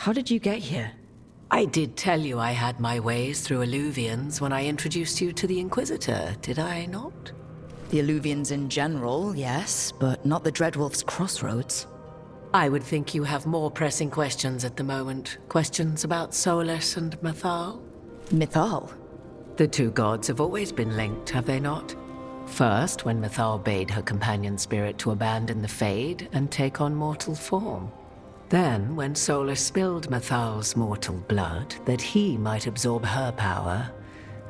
How did you get here? I did tell you I had my ways through Illuvians when I introduced you to the Inquisitor, did I not? The Illuvians in general, yes, but not the Dreadwolf's crossroads. I would think you have more pressing questions at the moment. Questions about Solus and Mythal? Mythal? The two gods have always been linked, have they not? First, when Mythal bade her companion spirit to abandon the Fade and take on mortal form. Then, when Solus spilled Mythal's mortal blood, that he might absorb her power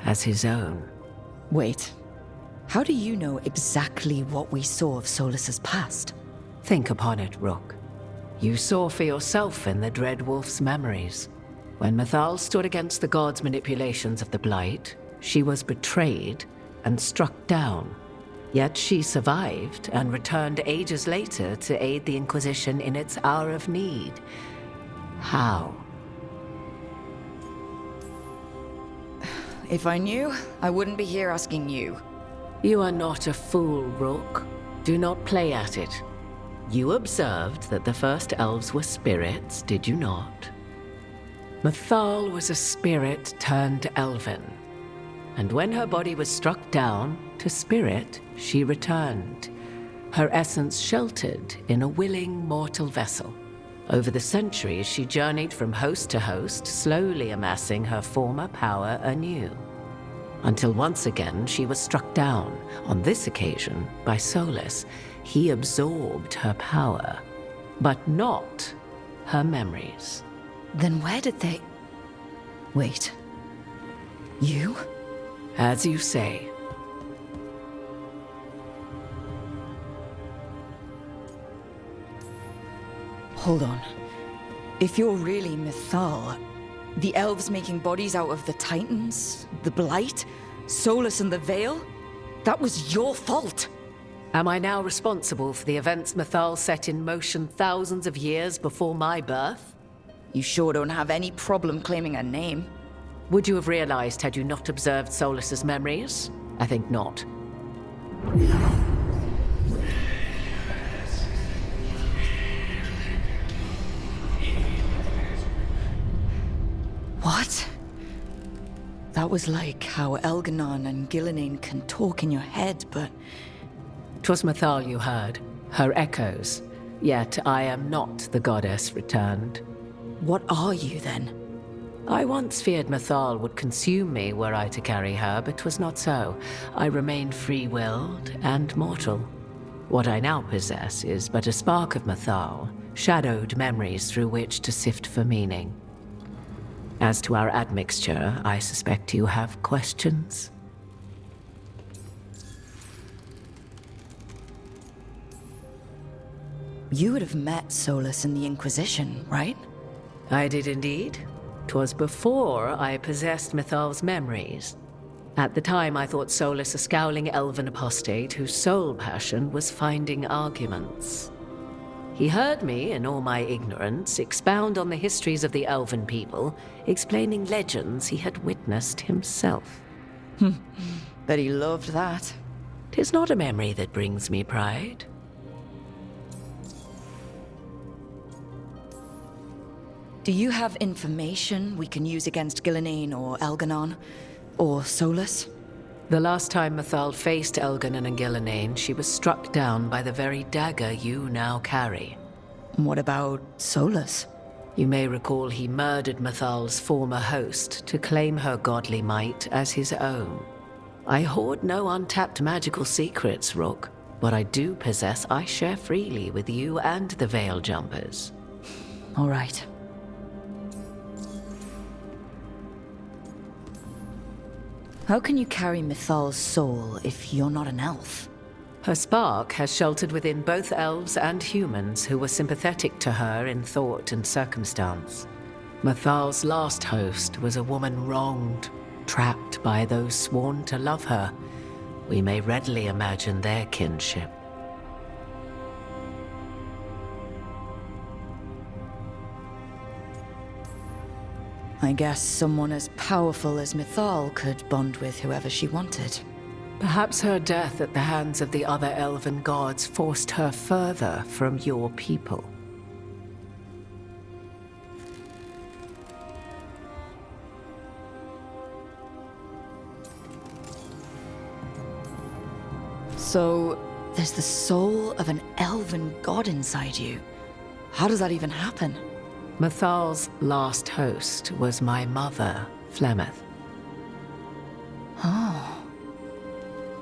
as his own. Wait, how do you know exactly what we saw of Solus's past? Think upon it, Rook. You saw for yourself in the Dreadwolf's memories. When Mythal stood against the gods' manipulations of the Blight, she was betrayed and struck down. Yet she survived and returned ages later to aid the Inquisition in its hour of need. How? If I knew, I wouldn't be here asking you. You are not a fool, Rook. Do not play at it. You observed that the first elves were spirits, did you not? Mythal was a spirit turned elven. And when her body was struck down, to spirit she returned, her essence sheltered in a willing mortal vessel. Over the centuries, she journeyed from host to host, slowly amassing her former power anew. Until once again she was struck down, on this occasion by Solus. He absorbed her power, but not her memories. Then where did they... Wait. You? As you say. Hold on. If you're really Mythal, the elves making bodies out of the Titans, the Blight, Solus and the Veil, that was your fault. Am I now responsible for the events Mythal set in motion thousands of years before my birth? You sure don't have any problem claiming her name. Would you have realized had you not observed Solus's memories? I think not. What? That was like how Elganon and Gillenane can talk in your head, but... 'Twas Mythal you heard, her echoes. Yet I am not the goddess returned. What are you then? I once feared Mythal would consume me were I to carry her, but 'twas not so. I remained free-willed and mortal. What I now possess is but a spark of Mythal, shadowed memories through which to sift for meaning. As to our admixture, I suspect you have questions. You would have met Solus in the Inquisition, right? I did indeed. 'Twas before I possessed Mythal's memories. At the time, I thought Solus a scowling elven apostate whose sole passion was finding arguments. He heard me, in all my ignorance, expound on the histories of the elven people, explaining legends he had witnessed himself. Bet he loved that. 'Tis not a memory that brings me pride. Do you have information we can use against Gillenane or Elganon? Or Solus? The last time Mythal faced Elganon and Gillenane, she was struck down by the very dagger you now carry. What about Solus? You may recall he murdered Mythal's former host to claim her godly might as his own. I hoard no untapped magical secrets, Rook. What I do possess, I share freely with you and the Veil Jumpers. All right. How can you carry Mythal's soul if you're not an elf? Her spark has sheltered within both elves and humans who were sympathetic to her in thought and circumstance. Mythal's last host was a woman wronged, trapped by those sworn to love her. We may readily imagine their kinship. I guess someone as powerful as Mythal could bond with whoever she wanted. Perhaps her death at the hands of the other elven gods forced her further from your people. So, there's the soul of an elven god inside you. How does that even happen? Mathal's last host was my mother, Flemeth. Oh.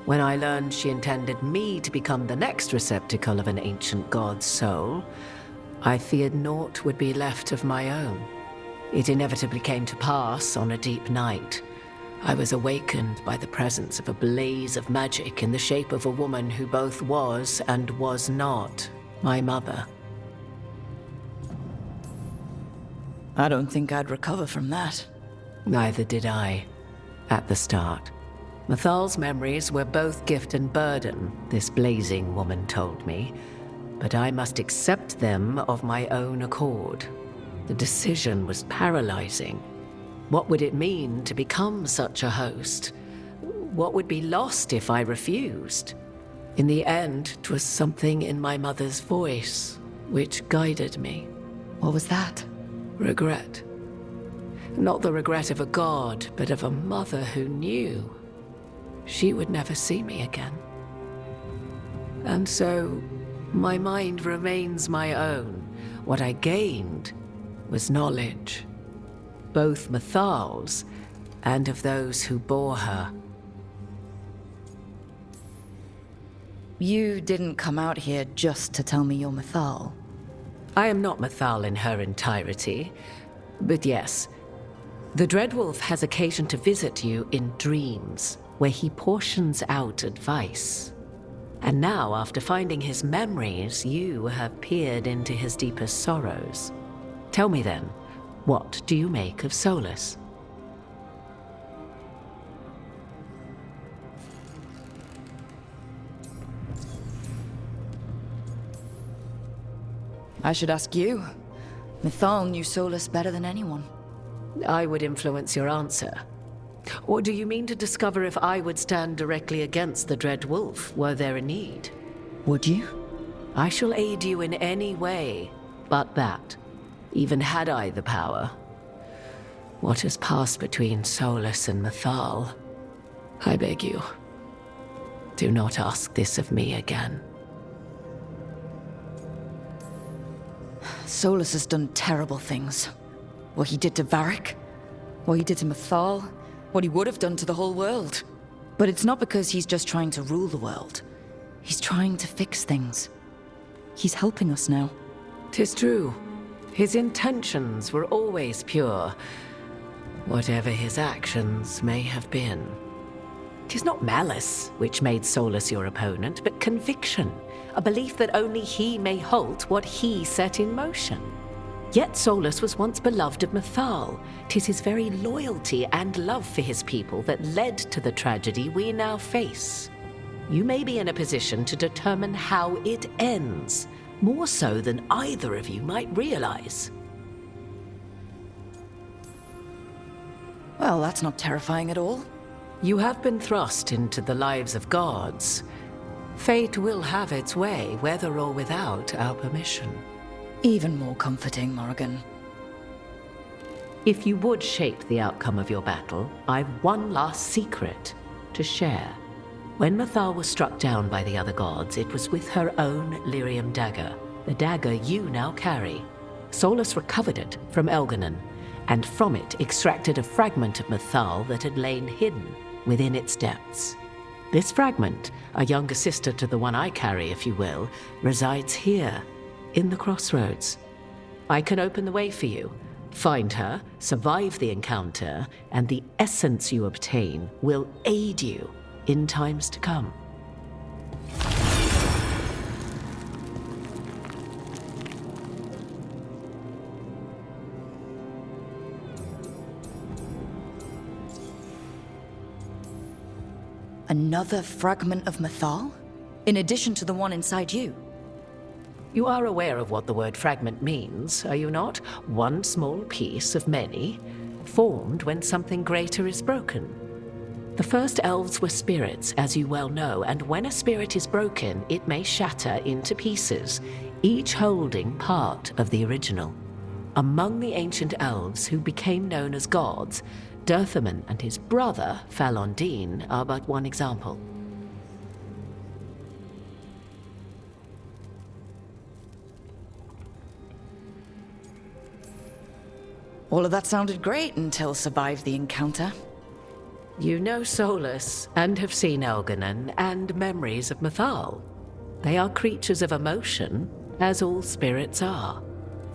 When I learned she intended me to become the next receptacle of an ancient god's soul, I feared naught would be left of my own. It inevitably came to pass on a deep night. I was awakened by the presence of a blaze of magic in the shape of a woman who both was and was not my mother. I don't think I'd recover from that. Neither did I, at the start. Mathal's memories were both gift and burden, this blazing woman told me, but I must accept them of my own accord. The decision was paralyzing. What would it mean to become such a host? What would be lost if I refused? In the end, 'twas something in my mother's voice which guided me. What was that? Regret. Not the regret of a god, but of a mother who knew she would never see me again. And so, my mind remains my own. What I gained was knowledge, both Mathal's and of those who bore her. You didn't come out here just to tell me you're Mathal. I am not Mathal in her entirety, but yes, the Dreadwolf has occasion to visit you in dreams, where he portions out advice. And now, after finding his memories, you have peered into his deepest sorrows. Tell me then, what do you make of Solas? I should ask you. Mythal knew Solus better than anyone. I would influence your answer. Or do you mean to discover if I would stand directly against the Dread Wolf were there a need? Would you? I shall aid you in any way but that, even had I the power. What has passed between Solus and Mythal? I beg you, do not ask this of me again. Solus has done terrible things. What he did to Varric, what he did to Mythal, what he would have done to the whole world. But it's not because he's just trying to rule the world. He's trying to fix things. He's helping us now. 'Tis true. His intentions were always pure, whatever his actions may have been. 'Tis not malice which made Solus your opponent, but conviction, a belief that only he may halt what he set in motion. Yet Solus was once beloved of Mythal. 'Tis his very loyalty and love for his people that led to the tragedy we now face. You may be in a position to determine how it ends, more so than either of you might realize. Well, that's not terrifying at all. You have been thrust into the lives of gods. Fate will have its way, whether or without our permission. Even more comforting, Morrigan. If you would shape the outcome of your battle, I've one last secret to share. When Mythal was struck down by the other gods, it was with her own lyrium dagger, the dagger you now carry. Solus recovered it from Elganon, and from it extracted a fragment of Mythal that had lain hidden within its depths. This fragment, a younger sister to the one I carry, if you will, resides here, in the crossroads. I can open the way for you. Find her, survive the encounter, and the essence you obtain will aid you in times to come. Another fragment of Mythal? In addition to the one inside you? You are aware of what the word fragment means, are you not? One small piece of many, formed when something greater is broken. The first elves were spirits, as you well know, and when a spirit is broken, it may shatter into pieces, each holding part of the original. Among the ancient elves who became known as gods, Durthaman and his brother, Falondine, are but one example. All of that sounded great until survived the encounter. You know Solus and have seen Elganon and memories of Mythal. They are creatures of emotion, as all spirits are.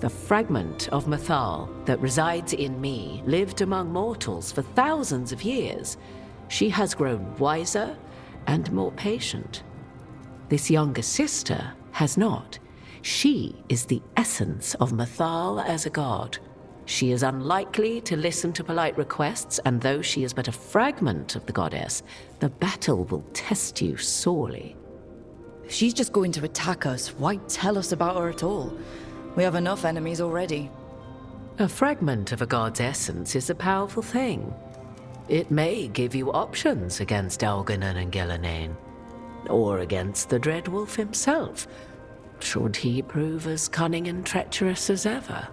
The fragment of Mythal that resides in me lived among mortals for thousands of years. She has grown wiser and more patient. This younger sister has not. She is the essence of Mythal as a god. She is unlikely to listen to polite requests, and though she is but a fragment of the goddess, the battle will test you sorely. If she's just going to attack us, why tell us about her at all? We have enough enemies already. A fragment of a god's essence is a powerful thing. It may give you options against Elganon and Ghilanane, or against the Dreadwolf himself, should he prove as cunning and treacherous as ever.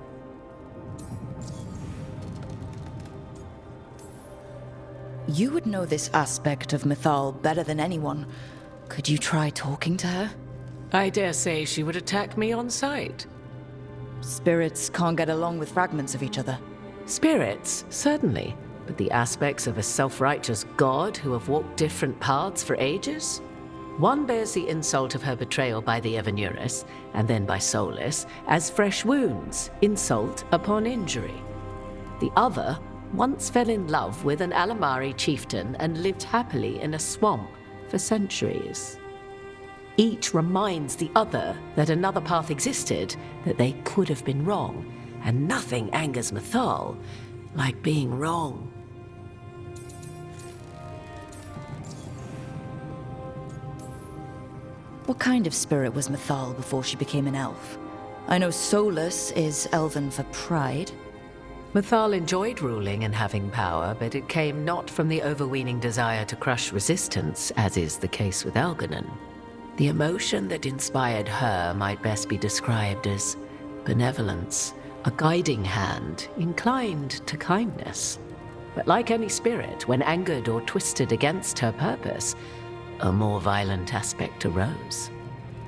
You would know this aspect of Mythal better than anyone. Could you try talking to her? I dare say she would attack me on sight. Spirits can't get along with fragments of each other. Spirits, certainly, but the aspects of a self-righteous god who have walked different paths for ages? One bears the insult of her betrayal by the Evanurus, and then by Solus, as fresh wounds, insult upon injury. The other once fell in love with an Alamari chieftain and lived happily in a swamp for centuries. Each reminds the other that another path existed, that they could have been wrong, and nothing angers Mythal like being wrong. What kind of spirit was Mythal before she became an elf? I know Solus is elven for pride. Mythal enjoyed ruling and having power, but it came not from the overweening desire to crush resistance, as is the case with Elganon. The emotion that inspired her might best be described as benevolence, a guiding hand inclined to kindness. But like any spirit, when angered or twisted against her purpose, a more violent aspect arose.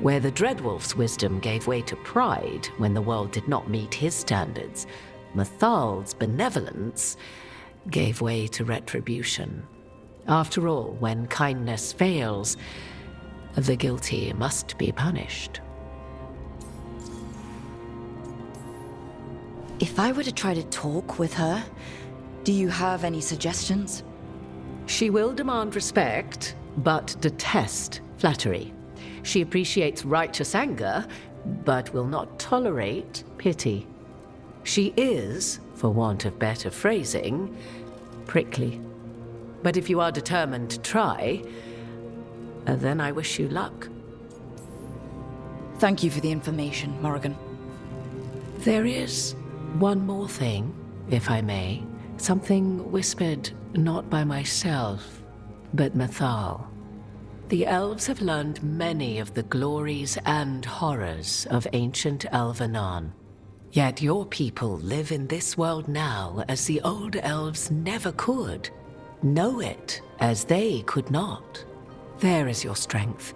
Where the Dreadwolf's wisdom gave way to pride when the world did not meet his standards, Mythal's benevolence gave way to retribution. After all, when kindness fails, the guilty must be punished. If I were to try to talk with her, do you have any suggestions? She will demand respect, but detest flattery. She appreciates righteous anger, but will not tolerate pity. She is, for want of better phrasing, prickly. But if you are determined to try, then I wish you luck. Thank you for the information, Morrigan. There is one more thing, if I may. Something whispered not by myself, but Mythal. The elves have learned many of the glories and horrors of ancient Elvenon. Yet your people live in this world now as the old elves never could. Know it as they could not. There is your strength.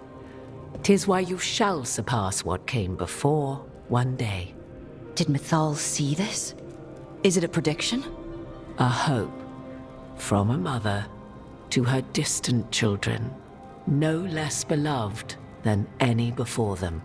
'Tis why you shall surpass what came before one day. Did Mythal see this? Is it a prediction? A hope from a mother to her distant children, no less beloved than any before them.